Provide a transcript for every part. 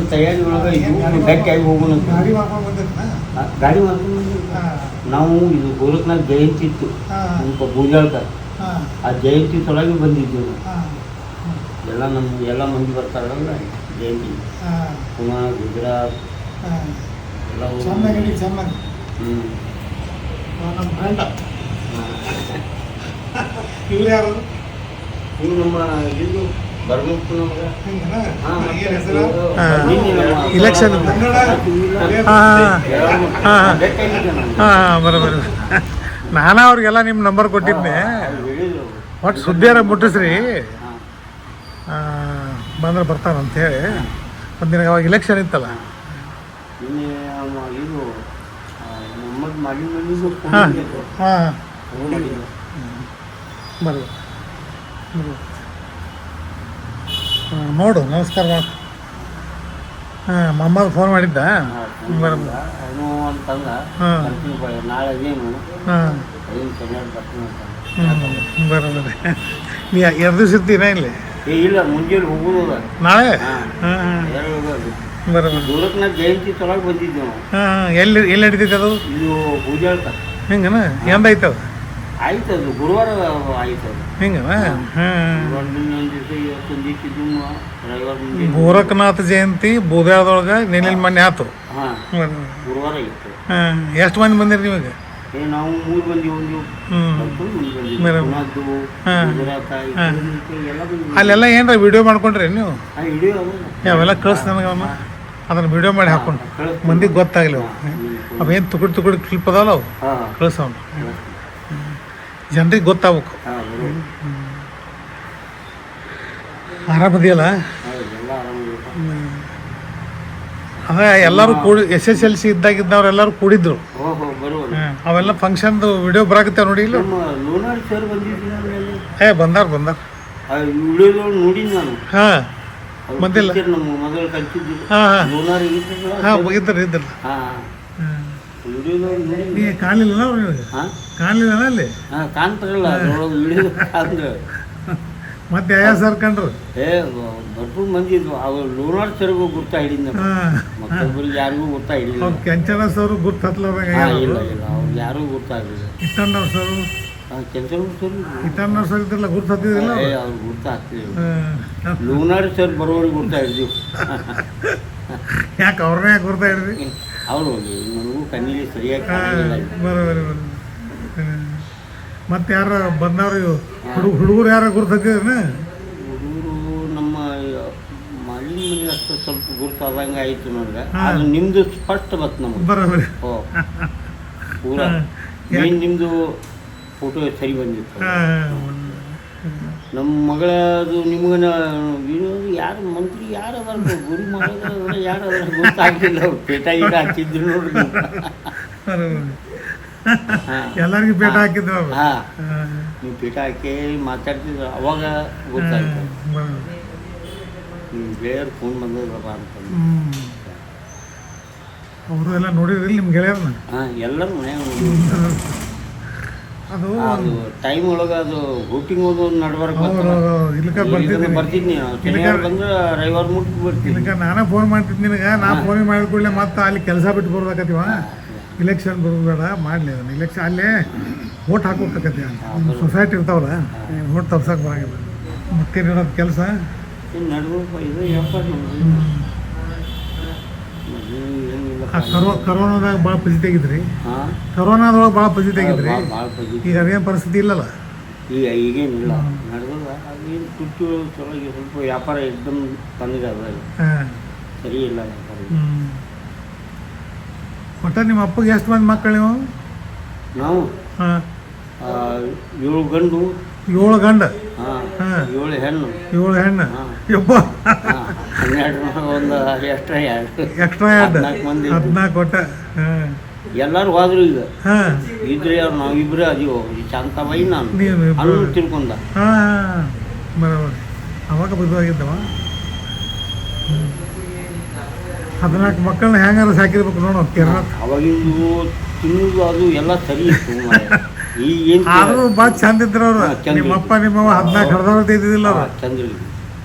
ಅದು ತಯಾರಿ ಒಳಗೆ ಇದು ಗಟ್ಟಿಯಾಗಿ ಹೋಗೋಣ ಗಾಡಿ ಮಾಡ್ಕೊಂಡು ಬಂದಿರ್ತಾನ ಗಾಡಿ ಮಾಡ್ಕೊಂಡು ನಾವು ಇದು ಗೋರಖ್ನಾಥ್ ಜಯಂತಿ ಇತ್ತು ಸ್ವಲ್ಪ ಬೂಜಾಳ್ಕ ಆ ಜಯಂತಿ ಸೊಳಗೆ ಬಂದಿದ್ದೆವು ಎಲ್ಲ ಮಂದಿ ಬರ್ತಾರಲ್ಲ ಜಯಂತಿ ಪುನಃ ಗುಜರಾತ್ ಎಲ್ಲ ಚೆನ್ನಾಗಿ ನಮ್ಮ ಫ್ರೆಂಡ ಇವ್ರು ಯಾರು ಇವು ನಮ್ಮ ಇದು ಬರ್ಬೇಕು ಇಲೆಕ್ಷನ್ ಬರೋಬರ ನಾನು ಅವ್ರಿಗೆಲ್ಲ ನಿಮ್ಮ ನಂಬರ್ ಕೊಟ್ಟಿದ್ದೆ ಒಟ್ಟು ಸುದ್ದಿಯಾರ ಮುಟ್ಟಿಸ್ರಿ ಬಂದ್ರೆ ಬರ್ತಾನಂತೇಳಿ ಒಂದಿನ ಅವಾಗ ಇಲೆಕ್ಷನ್ ಇತ್ತಲ್ಲ ಹಾಂ ಹಾಂ ಬರೋ ನೋಡು ನಮಸ್ಕಾರ ಮಾಡು ಹಾಂ ಮಮ್ಮ ಫೋನ್ ಮಾಡಿದ್ದ ಬರೋದು ಹಾಂ ಹಾಂ ಬರೋಬರಿ ನೀ ಎರಡು ದಿವಸ ಇರ್ತೀನ ಇಲ್ಲಿ ಇಲ್ಲ ಮುಂಜಾನೆ ಹೋಗೋದ ನಾಳೆ ಹಾಂ ಬರೋಬರಿ ಗೋರಖ್ನಾಥ್ ಜಯಂತಿ ತೊಳಗೆ ಬಂದಿದ್ದೆ ನಾವು ಹಾಂ ಎಲ್ಲಿ ನಡೀತೈತೆ ಅದು ಇದು ಪೂಜಾಳ್ಕ ಹಿಂಗನ ಎಂದೈತೆ ಅದು ಆಯ್ತು ಅದು ಗುರುವಾರ ಆಯ್ತು ಅದು ಹಿಂಗನ ಹಾಂ ರವಿವಾರ ಗೋರಖನಾಥ ಜಯಂತಿ ಬೂದ್ಯಾಳದೊಳಗೆ ನೆನೆಲ್ ಮೊನ್ನೆ ಆಯ್ತು ಹಾಂ ಗುರುವಾರ ಇತ್ತು ಹಾಂ ಎಷ್ಟು ಮಂದಿ ಬಂದಿರಿ ನಿಮಗೆ ನಾವು 3 ಮಂದಿ ಅಲ್ಲೆಲ್ಲ ಏನಾರ ವಿಡಿಯೋ ಮಾಡ್ಕೊಂಡ್ರಿ ನೀವು ವಿಡಿಯೋ ಅವೆಲ್ಲ ಕಳಿಸ್ ನನಗೆ ಅವನ್ನ ಅದನ್ನ ವಿಡಿಯೋ ಮಾಡಿ ಹಾಕೊಂಡು ಮಂದಿಗೆ ಗೊತ್ತಾಗಲಿ ಅವು ಅವೇನು ತುಕುಡು ಕ್ಲಿಪ್ ಅದಾವಲ್ಲ ಅವು ಕಳಿಸೋನು ಜನರಿಗೆ ಗೊತ್ತಾಗಬೇಕು ಆರಾಮದಿಯಲ್ಲ ಅದೇ ಎಲ್ಲರೂ ಕೂಡಿ SSLC ಇದ್ದಾಗಿದ್ದವ್ರು ಎಲ್ಲರೂ ಕೂಡಿದ್ರು ಅವೆಲ್ಲ ಫಂಕ್ಷನ್ದು ವಿಡಿಯೋ ಬರಾಕತ್ತೇವೆ ನೋಡಿ ಇಲ್ಲ ಬಂದಾರ ಹಾಂ ಬಂದಿಲ್ಲ ಹಾಂ ಇದ್ದರು ಕಾಣಲಿಲ್ಲ ಕಾಣಲಿಲ್ಲ ಅಲ್ಲಿ ಮತ್ತೆ ಯಾವ ಸರ್ ಕಂಡ್ರು ಭರ್ಪೂರ್ ಮಂದಿ ಇದ್ವು ಅವ್ರು ಲೋನಾರ್ ಸರ್ಗೂ ಗುರ್ತಾ ಹಿಡಿದ ಮತ್ತೊಬ್ಬರಿಗೆ ಯಾರಿಗೂ ಗುರ್ತಾ ಹಿಡಿಲ್ಲ ಕೆಂಚನ ಸರ್ ಗುರ್ತು ಹತ್ಲಾರ ಇಲ್ಲ ಅವ್ರು ಯಾರಿಗೂ ಗುರ್ತಾಗಲಿಲ್ಲ ಇಟ್ಟಣ್ಣವ್ರ ಸರ್ ಇಟ್ಟಣ್ಣವ್ರ ಸರ್ ಇದ್ರಲ್ಲ ಗುರ್ತು ಹತ್ತಿದಿಲ್ಲ ಅವ್ರು ಗುರ್ತಾ ಹಾಕ್ತಿದ್ರು ಲೋನಾರ್ ಸರ್ ಬರೋರಿಗೆ ಗುರ್ತಾ ಹಿಡಿದ್ವಿ ಯಾಕೆ ಅವ್ರನ್ನೇ ಯಾಕೆ ಗುರ್ತಾ ಹಿಡಿದ್ರಿ ಅವರು ನನಗೂ ಕಣ್ಣಿಗೆ ಸರಿಯಾಗಿ ಬರೋಬರಿ ಮತ್ತೆ ಯಾರ ಬಂದವ್ರು ಹುಡುಗರು ಯಾರ ಗುರ್ತೇನ ಹುಡುಗರು ನಮ್ಮ ಮಲ್ಲಿ ಅಷ್ಟು ಸ್ವಲ್ಪ ಗುರ್ತಾದಂಗೆ ಆಯಿತು ನನಗೆ ಅದು ನಿಮ್ಮದು ಸ್ಪಷ್ಟ ಬತ್ತು ನಮಗೆ ಬರೋಬರಿ ಓ ಪೂರಾ ಏನು ನಿಮ್ಮದು ಫೋಟೋ ಸರಿ ಬಂದಿತ್ತು ನಮ್ಮ ಮಗಳದು ನಿಮ್ಗನ ಯಾರು ಮಂತ್ರಿ ಯಾರು ಅದಾರ ಗುರು ಮಗಳ ಯಾರು ಅದಾರ ಗೊತ್ತಾಗಲಿಲ್ಲ ಅವ್ರು ಪೇಟ ಗೀಟ ಹಾಕಿದ್ರು ನೋಡ್ರಿ ಎಲ್ಲರಿಗೂ ಪೇಟ ಹಾಕಿದ್ರು ಹಾಂ ನೀವು ಪೇಟ ಹಾಕಿ ಮಾತಾಡ್ತಿದ್ರು ಅವಾಗ ಗೊತ್ತಾಯ್ತು ನಿಮ್ಮ ಗೆಳೆಯರು ಫೋನ್ ಬಂದದಪ್ಪ ಅಂತಂದು ಅವರು ಎಲ್ಲ ನೋಡಿದ್ರಿ ನಿಮ್ಮ ಗೆಳೆಯರನ್ನ ಹಾಂ ಎಲ್ಲರೂ ಮನ್ಯಾಗ ಅದು ಟೈಮ್ ಒಳಗೆ ಅದು ರೂಟಿಂಗ್ ಹೋದ ನಡ್ಬಾರ್ದು ಬರ್ತಿದ್ನಿ ಶನಿವಾರ ಬಂದ್ರೆ ರವಿವಾರ ಮುಟ್ಟಿ ಬರ್ತೀನಿ ಇಲ್ಲಕ ನಾನೇ ಫೋನ್ ಮಾಡ್ತಿದ್ದೆ ನಿನಗೆ ನಾ ಫೋನ್ ಮಾಡಿದ ಕೂಡಲೇ ಮತ್ತೆ ಅಲ್ಲಿ ಕೆಲಸ ಬಿಟ್ಟು ಬರ್ಬೇಕತ್ತೀವ ಇಲೆಕ್ಷನ್ ಬರೋದು ಬೇಡ ಮಾಡಲಿ ಅದನ್ನು ಇಲೆಕ್ಷನ್ ಅಲ್ಲೇ ಓಟ್ ಹಾಕೋಬೇಕತ್ತಿ ಸೊಸೈಟಿ ಇರ್ತಾವಲ್ಲ ಓಟ್ ತಪ್ಸಕ್ಕೆ ಬರಂಗಿಲ್ಲ ಮತ್ತೇನಿರೋದು ಕೆಲಸ ಕರೋನಾದಾಗ ಭಾಳ ಪರಿಸ್ಥಿತಿ ಆಗಿದ್ರಿ ಕರೋನಾದೊಳಗೆ ಭಾಳ ಪರಿಸ್ಥಿತಿ ಆಗಿದ್ರಿ ಈಗ ಅದೇನು ಪರಿಸ್ಥಿತಿ ಇಲ್ಲಲ್ಲ ಈಗೇನಿಲ್ಲ ನಡೆದಲ್ಲ ಅದೇನು ತುಟ್ಟಿ ಚಲೋ ಸ್ವಲ್ಪ ವ್ಯಾಪಾರ ಎಕ್ದಮ್ ತಂದಿದೆ ಅದ್ರಲ್ಲಿ ಸರಿ ಇಲ್ಲ ವ್ಯಾಪಾರ ಒಟ್ಟ ನಿಮ್ಮ ಅಪ್ಪಗೆ ಎಷ್ಟು ಮಂದಿ ಮಕ್ಕಳು ನೀವು ನಾವು 7 ಗಂಡು 7 ಗಂಡ 7 ಹೆಣ್ಣು 7 ಹೆಣ್ಣು ಯಪ್ಪ 12 ಒಂದು ಎಕ್ಸ್ಟ್ರಾ 14 ಒಟ್ಟ ಎಲ್ಲರೂ ಹೋದ್ರು ಈಗ ಇದ್ರೆ ನಾವಿಬ್ಬರೇ ಅದೀವು ಈ ಶಾಂತಬಾಯಿ ನಾನು ಅಲ್ಲಿ ತಿಳ್ಕೊಂಡ ಬರೋಬರಿ ಅವಾಗ ಬುದ್ಧವಾಗಿದ್ದವ 14 ಮಕ್ಕಳನ್ನ ಹೆಂಗಾರ ಸಾಕಿರ್ಬೇಕು ನೋಡು ಕೇರಳ ಅವಾಗಿಂದು ತಿನ್ನೋದು ಅದು ಎಲ್ಲ ಸರಿ ಇತ್ತು ಆದರೂ ಭಾಳ ಚಂದ ಇದ್ರು ಅವ್ರು ನಿಮ್ಮಪ್ಪ ನಿಮ್ಮವ್ವ 14 ಹಡ್ದವ್ರದ್ದು ಇದ್ದಿದ್ದಿಲ್ಲ ಅವ್ರು ಚಂದ್ರ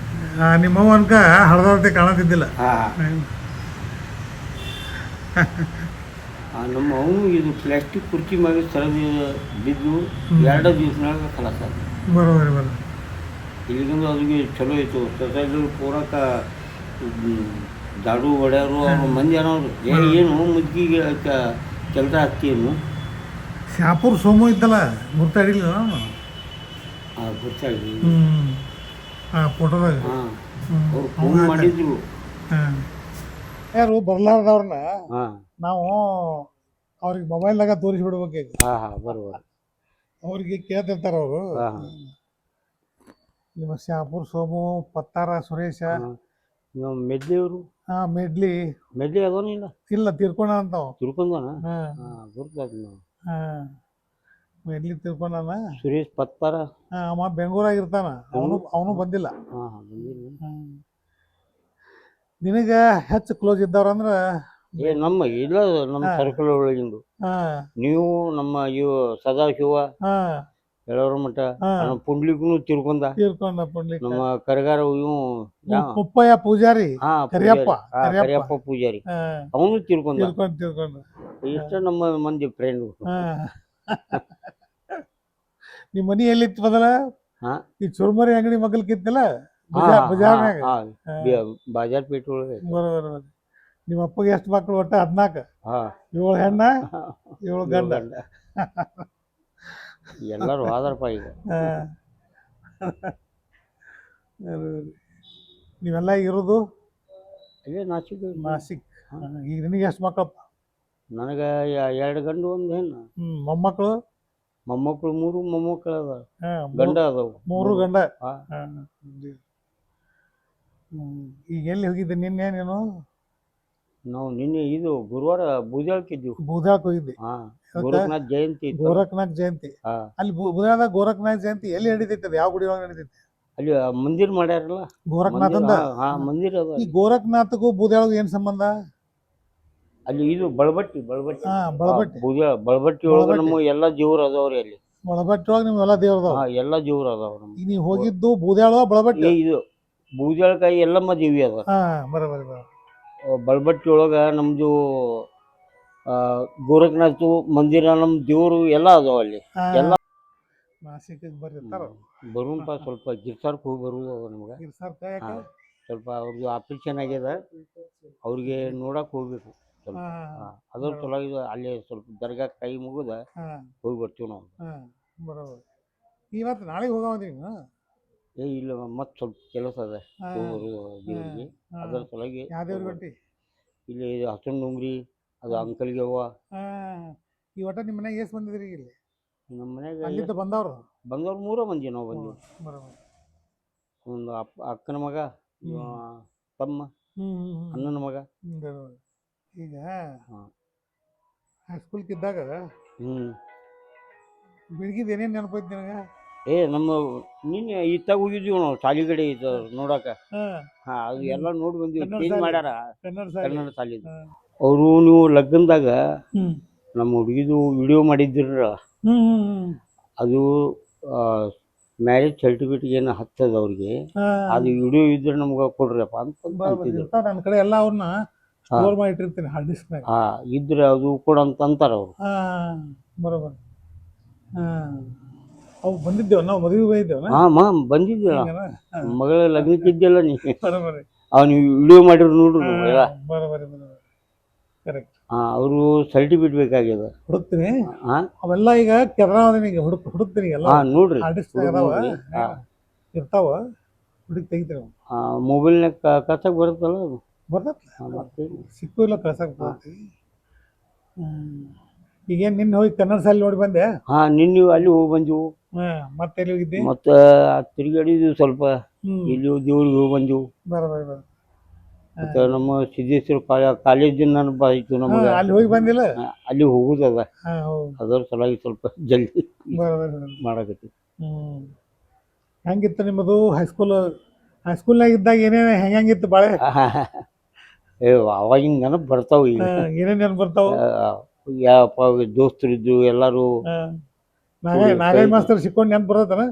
ನಿಮ್ಮವ್ವ ಅನ್ಕ ಹಳದತೆ ಕಾಣತಿದ್ದಿಲ್ಲ. ಹಾಂ ನಮ್ಮ ಅವನು ಇದು ಪ್ಲಾಸ್ಟಿಕ್ ಕುರ್ಚಿ ಮ್ಯಾಗ ಸರದಿ ಬಿದ್ದು 2 ದಿವ್ಸನಾಗ ಕಲಾಸ ಆದ. ಬರೋಬರಿ ಬರೋ ಇಲ್ಲಿಗಂದು ಅದಕ್ಕೆ ಚಲೋ ಐತು. ಸೊಸೈಟಿ ಪೂರಕ ದಾಡು ಹೊಡ್ಯಾರು ಅವ್ರ ಮಂದಿ ಅನ್ನೋರು ಏನು ಮುದ್ಗಿಗೆ ಕೆಲಸ ಹಾಕ್ತೀನು. ಶಾಪುರ್ ಸೋಮು ಇದ್ದಲ್ಲ ಗುರ್ತಾಡಿಲ್ಲ ಗೊತ್ತಾಗಿ ಫೋಟೋದಾಗ. ಹಾಂ ಅವ್ರು ಫೋನ್ ಮಾಡಿದ್ರು. ಯಾರು ಬರ್ಲಾರ್ದವ್ರನ್ನ ಹಾಂ ನಾವು ಅವ್ರಿಗೆ ಮೊಬೈಲ್ದಾಗ ತೋರಿಸ್ಬಿಡ್ಬೇಕೀಗ. ಹಾಂ ಹಾಂ ಬರೋಬರ ಅವ್ರಿಗೆ ಕೇಳ್ತಿರ್ತಾರ ಅವರು. ಹಾಂ ನಿಮ್ಮ ಶಾಪುರ್ ಸೋಮು, ಪತ್ತಾರ ಸುರೇಶ, ನಾವು ಮೆದ್ಲಿಯವರು. ಮೆಡ್ಲಿ ಅದೋನಿಲ್ಲ ಇಲ್ಲ ತೀರ್ಕೊಂಡ ಅಂತಾವ. ತಿಳ್ಕೊಂಡಾನ. ಗುರ್ತಾದ ನಾವು. ಮೆಡ್ಲಿ ತೀರ್ಕೊಂಡಾನ. ಸುರೇಶ್ ಪತ್ತಾರ ಅವ ಬೆಂಗಳೂರಾಗ ಇರ್ತಾನ. ಅವನು ಬಂದಿಲ್ಲ. ಬಂದಿಲ್ಲ. ನಿನಗ ಹೆಚ್ಚು ಕ್ಲೋಸ್ ಇದ್ದವ್ರಂದ್ರ ನಮ್ಮ ಇಲ್ಲ ನಮ್ಮ ಸರ್ಕಲ್ ಒಳಗಿಂದು ನೀವು ನಮ್ಮ ಇವು ಸದಾಶಿವ ಹೇಳೋರ ಮಠ ನಮ್ಮ ಪುಂಡ್ಲಿಗೂ ತಿರ್ಕೊಂಡ ನಮ್ಮ ಕರಗಾರ ಇವು ಮುಪ್ಪಯ್ಯ ಪೂಜಾರಿ, ಕರಿಯಪ್ಪ ಪೂಜಾರಿ ಅವನು ತಿರ್ಕೊಂಡ. ಇಷ್ಟ ನಮ್ಮ ಮಂದಿ ಫ್ರೆಂಡ್. ನಿಮ್ಮ ಮನಿ ಎಲ್ಲಿತ್ತು ಮೊದಲ? ಈ ಚುರುಮರಿ ಅಂಗಡಿ ಮಗಲ್ಕಿತ್ತಲ್ಲ ಬಾಜಾರ್ ಪೇಟೆ ಒಳಗೆ. ನಿಮ್ಮ ಅಪ್ಪಗೆ ಎಷ್ಟು ಮಕ್ಕಳು? ಒಟ್ಟ 14. 7 ಹೆಣ್ಣ 7 ಗಂಡ. ಎಲ್ಲರೂ ಆದರಪ್ಪ ಈಗ. ನೀವೆಲ್ಲ ಇರೋದು ಅಲ್ಲೇ ನಾಸಿಕ್. ಈಗ ನಿನಗೆ ಎಷ್ಟು ಮಕ್ಕಳಪ್ಪ? ನನಗೆ 2 ಗಂಡು 1 ಹೆಣ್ಣು. ಮೊಮ್ಮಕ್ಕಳು? ಮೊಮ್ಮಕ್ಕಳು 3 ಮೊಮ್ಮಕ್ಕಳು ಅದಾವ. ಗಂಡ ಅದಾವ 3 ಗಂಡ. ಈಗ ಎಲ್ಲಿ ಹೋಗಿದ್ದೆ ನಿನ್ನೆ ನೀನು? ನಾವು ನಿನ್ನೆ ಇದು ಗುರುವಾರ ಬೂದ್ಯಾಳಕ್ಕಿದ್ದೀವಿ. ಬೂದ್ಯಾಳಕ್ಕೆ ಹೋಗಿದ್ದೆ. ಗೋರಖನಾಥ್ ಜಯಂತಿ. ಗೋರಖನಾಥ್ ಜಯಂತಿ ಅಲ್ಲಿ ಬೂದ್ಯಾಳದಾಗ ಗೋರಖನಾಥ್ ಜಯಂತಿ ಎಲ್ಲಿ ನಡೀತೈತೆ? ಯಾವ ಗುಡಿ ಒಳಗೆ ನಡೀತೈತೆ? ಅಲ್ಲಿ ಮಂದಿರ ಮಾಡ್ಯಾರಲ್ಲ ಗೋರಖನಾಥ್ ಅಂದ. ಮಂದಿರ ಅದ. ಈ ಗೋರಖನಾಥ್ಗೂ ಬೂದ್ಯಾಳಗೂ ಏನ್ ಸಂಬಂಧ? ಅಲ್ಲಿ ಇದು ಬಳಬಟ್ಟಿ ಬಳಬಟ್ಟಿ ಒಳಗ ನಮ್ಮ ಎಲ್ಲಾ ಜೀವ್ರು ಅದಾವ್ರಿ. ಅಲ್ಲಿ ಬಳಬಟ್ಟಿ ಒಳಗೆ ನಿಮ್ ಎಲ್ಲಾ ದೇವ್ರ ಅದಾವ? ಎಲ್ಲಾ ಜೀವ್ರು ಅದಾವ. ನೀವು ಹೋಗಿದ್ದು ಬೂದ್ಯಾಳ ಬಳಬಟ್ಟಿ? ಇದು ಬೂದ್ಯಾಳಕಾಯಿ ಎಲ್ಲಮ್ಮ ದೇವಿ ಅದ. ಬರೋಬರಿ. ಬಳಬಟ್ಟಿ ಒಳಗ ನಮ್ದು ಗೋರಖನಾಥ್ ಮಂದಿರ ನಮ್ಮ ದೇವ್ರು ಎಲ್ಲ ಅದಾವ ಅಲ್ಲಿ. ಎಲ್ಲ ಬರುಂಪ ಸ್ವಲ್ಪ ಗಿರ್ಸಾರ್ಕ್ ಹೋಗಿ ಬರುವುದು ಅದ ನಮ್ಗೆ. ಸ್ವಲ್ಪ ಅವ್ರದ್ದು ಆಪರೇಷನ್ ಆಗ್ಯದ, ಅವ್ರಿಗೆ ನೋಡಕ್ ಹೋಗ್ಬೇಕು ಸ್ವಲ್ಪ. ಅದ್ರ ಸಲುವಾಗಿ ಅಲ್ಲಿ ಸ್ವಲ್ಪ ದರ್ಗಾ ಕೈ ಮುಗಿದ ಹೋಗಿ ಬರ್ತೀವಿ ನಾವು. ಇವತ್ತು ನಾಳೆಗೆ ಹೋಗೋದ್ರಿ? ಇಲ್ಲ ಮತ್ತೆ ಸ್ವಲ್ಪ ಕೆಲಸ ಅದ ದೇವ್ರಿಗೆ. ಅದ್ರ ಸಲುವಾಗಿ ಇಲ್ಲಿ ಹಸನ್ ಡೊಂಗ್ರಿ ಅದು ಅಂಕಲ್ಗೆ ಅವ್ವ. ಈ ಒಟ್ಟ ನಿಮ್ಮ ಮನೆಗೆ ಎಷ್ಟು ಬಂದಿದ್ರಿ? ಇಲ್ಲಿ ನಮ್ಮ ಮನೆಗೆ ಬಂದವ್ರು 3 ಮಂದಿ ನಾವು ಬಂದಿವಿ. ಒಂದು ಅಕ್ಕನ ಮಗ, ತಮ್ಮ, ಅಣ್ಣನ ಮಗ. ಈಗ ಹೈಸ್ಕೂಲ್ಗೆ ಇದ್ದಾಗ ಬೆಳಗಿದ ಏನೇನು ನೆನಪೈತಿ ನಿನಗೆ? ನಮ್ಮ ನಿನ್ನೆ ಇತ್ತಾಗ ಹೋಗಿದ್ದೀವಿ ನಾವು ಶಾಲಿಗಡೆ ಇದ್ದ ನೋಡಾಕ. ಅದು ಎಲ್ಲ ನೋಡಿ ಬಂದಿವಿ. ಚೇಂಜ್ ಮಾಡ್ಯಾರ ಕನ್ನಡ ಶಾಲಿ. ಅವರು ನೀವು ಲಗ್ನದಾಗ ನಮ್ಮ ಹುಡುಗಿದು ವಿಡಿಯೋ ಮಾಡಿದ್ದಿರ, ಅದು ಮ್ಯಾರೇಜ್ ಸರ್ಟಿಫಿಕೇಟ್ ಏನು ಹತ್ತದ ಅವ್ರಿಗೆ, ಅದು ವಿಡಿಯೋ ಇದ್ರೆ ನಮ್ಗೆ ಕೊಡ್ರಪ್ಪ ಅಂತ ನನ್ನ ಕಡೆ ಎಲ್ಲ ಅವ್ರನ್ನ ಸ್ಟೋರ್ ಮಾಡಿ ಇಟ್ಟಿರ್ತೀನಿ ಹಾರ್ಡ್ ಡಿಸ್ಕ್ನಾಗ. ಇದ್ರೆ ಅದು ಕೊಡ ಅಂತ ಅಂತಾರ ಅವರು. ಬರೋಬರ್. ಅವು ಬಂದಿದ್ದೇವ ನಾವು ಮದುವೆ ಬಂದಿದ್ದೇವ? ಬಂದಿದ್ದೀವ. ಮಗಳ ಲಗ್ನಕ್ಕಿದ್ದೆಲ್ಲ ನೀವು ಅವ್ನು ವಿಡಿಯೋ ಮಾಡಿದ್ರು ನೋಡ್ರಿ ಎಲ್ಲ. ಕರೆಕ್ಟ್. ಅವರು ಸರ್ಟಿಫಿಕೇಟ್ ಬೇಕಾಗ್ಯದ. ಹುಡುಕ್ತೀನಿ ಅವೆಲ್ಲ. ಈಗ ಕೆನರಾ ಹುಡುಕ್ತೀನಿ ಎಲ್ಲ ನೋಡ್ರಿ ಇರ್ತಾವ, ಹುಡುಕಿ ತೆಗಿತೀವಿ. ಮೊಬೈಲ್ನಾಗ ಕಳ್ಸಕ್ ಬರುತ್ತಲ್ಲ ಅದು? ಬರ್ತೈತಿ, ಸಿಕ್ಕು ಇಲ್ಲ ಕಳ್ಸಕ್ ಬರ್ತೈತಿ. ಈಗೇನು ನಿನ್ನೆ ಹೋಗಿ ಕನ್ನಡ ಶಾಲೆ ನೋಡಿ ಬಂದೆ? ನಿನ್ನೆ ಅಲ್ಲಿ ಹೋಗಿ ಬಂದಿವು. ಮತ್ತೆ ಎಲ್ಲಿ ಹೋಗಿದ್ದಿ? ಮತ್ತೆ ತಿರುಗಾಡಿದ್ವಿ ಸ್ವಲ್ಪ. ಇಲ್ಲಿ ದೇವ್ರಿಗೆ ಹೋಗಿ ಬಂದಿವು. ಮತ್ತೆ ನಮ್ಮ ಸಿದ್ದೇಶ್ವರ ಕಾಲೇಜಿನ ನೆನಪು ಆಯ್ತು ನಮಗೆ. ಅಲ್ಲಿ ಹೋಗಿ ಬಂದಿಲ್ಲ? ಅಲ್ಲಿ ಹೋಗುದದ. ಅದರ ಸಲುವಾಗಿ ಸ್ವಲ್ಪ ಜಲ್ದಿ ಮಾಡಕತ್ತಿ. ಹೆಂಗಿತ್ತು ನಿಮ್ಮದು ಹೈಸ್ಕೂಲ್ನಾಗ ಇದ್ದಾಗ? ಏನೇನು ಹೆಂಗಿತ್ತು ಬಾಳೆ? ಅವಾಗಿನ ನೆನಪು ಬರ್ತಾವ. ಈಗ ಏನೇನು ನೆನಪು ಬರ್ತಾವ? ಯಾವ ದೋಸ್ತರಿದ್ದು ಎಲ್ಲಾರು. ನಾಗಯ್ಯ ಮಾಸ್ತರ್ ಸಿಕ್ಕೊಂಡು ನೆನಪು ಬರ್ತದನ?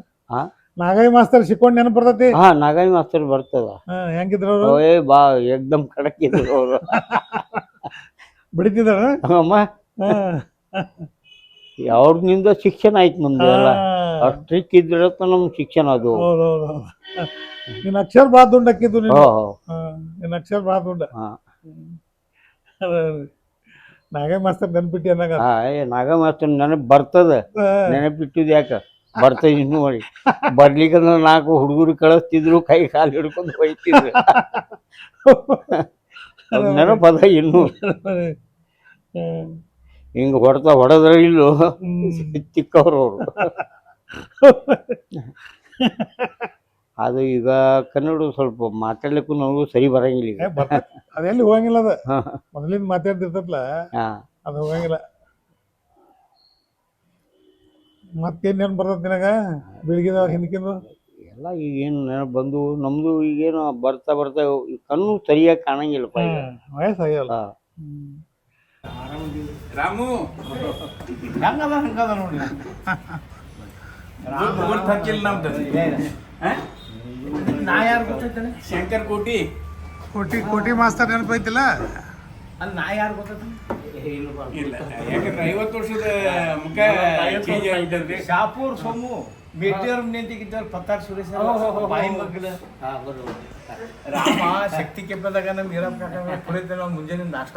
ನಾಗೈ ಮಾಸ್ತರ್ ಸಿಕ್ಕೊಂಡು ನೆನಪು ಬರ್ತೈತಿ. ಹಾ ನಾಗಾಯಿ ಮಾಸ್ತರ್ ಬರ್ತದ. ಹೆಂಗಿದ್ರು ಅವರು? ಏ ಬಾ ಏಕ್ದಮ್ ಖಡಕ್ ಇದ್ರು ಅವರು. ಬಿಡ್ತಿದ್ದಾರ ಅಮ್ಮ ಅವ್ರನಿಂದ ಶಿಕ್ಷಣ ಆಯ್ತು ನಮ್ದು ಎಲ್ಲ. ಅಷ್ಟ್ರಿಕ್ ಇದ್ರತ್ತ ನಮ್ ಶಿಕ್ಷಣ ಅದು. ಹೌದೌದು. ನಿನ್ನ ಅಕ್ಷರ ಭಾಳ ದುಂಡ್ ಹಾಕಿದ್ದು ನೀನು. ಓ ನಿನ್ನ ಅಕ್ಷರ ಭಾಳ ದುಂಡ. ಹಾ ನಾಗೈ ಮಾಸ್ತರ್ ನೆನ್ಪಿಟ್ಟಿ ಅಂದಾಗ. ಹಾ ನಾಗ ಮಾಸ್ತರ್ ನೆನಪು ಬರ್ತದ. ನೆನಪಿಟ್ಟಿದ್ ಯಾಕ ಬರ್ತದ ಇನ್ನೂ ಮಾಡಿ. ಬರ್ಲಿಕ್ಕಂದ್ರ 4 ಹುಡುಗರು ಕಳಿಸ್ತಿದ್ರು, ಕೈ ಕಾಲು ಹಿಡ್ಕೊಂಡು ಹೋಯ್ತಿದ್ರು. ನೆನಪದ ಇನ್ನೂ. ಹಿಂಗ ಹೊಡೆದ್ರ ಇಲ್ಲೋ ಚಿಕ್ಕವ್ರು ಅವರು. ಅದು ಈಗ ಕನ್ನಡ ಸ್ವಲ್ಪ ಮಾತಾಡ್ಲಿಕ್ಕೂ ನಾವು ಸರಿ ಬರಂಗಿಲ್ಲ ಈಗ. ಅದೆಲ್ಲಿ ಹೋಗಂಗಿಲ್ಲ. ಅದ ಮೊದಲಿಂದ ಮಾತಾಡ್ತಿರ್ತಲ್ಲ ಅದು ಹೋಗಂಗಿಲ್ಲ. ಮತ್ತೇನ್ ನೆನಪು ಬರ್ತದ ನಿನಗ ಬೆಳಗಿದ ಹಿಂದಕಿಂದು? ಎಲ್ಲ ಈಗೇನು ನೆನಪು ಬಂದು ನಮ್ದು ಈಗೇನು ಬರ್ತಾ ಕಣ್ಣು ಸರಿಯಾಗಿ ಕಾಣಂಗಿಲ್ಲಪ್ಪ ಈಗ. ವಯಸ್ಸಾಗ್ಯಲ್ಲ. ರಾಮು ಹಂಗದ ನೋಡಿ. ನಾ ಯಾರು ಗೊತ್ತೈತಾನೆ? ಶಂಕರ್ ಕೋಟಿ ಕೋಟಿ ಮಾಸ್ತರ್ ನೆನಪೈತಿಲ್ಲ? ಅಲ್ಲಿ ನಾ ಯಾರು ಗೊತ್ತೈತಾನೆ? ಇಲ್ಲ, ಯಾಕಂದ್ರೆ 50 ವರ್ಷದ ಮುಖ ಚೇಂಜ್ ಆಗಿದ್ರಿ. ಶಾಪೂರ್ ಸೋಮು ಮೇಟಿಯವ್ರ ನಿಂತಿಗಿದ್ದವ್ರು ಪತ್ತಾರ್ ಸುರೇಶ್ ಬಾಯಿ ಮಗ್ಗಲ ರಾಮ ಶಕ್ತಿ ಕೆಪ್ಪದಾಗ ನಮ್ಮ ಈರಪ್ಪ ಕಾಕ ಕುಡಿತೇವೆ ನಾವು ಮುಂಜಾನೆ ನಾಷ್ಟ.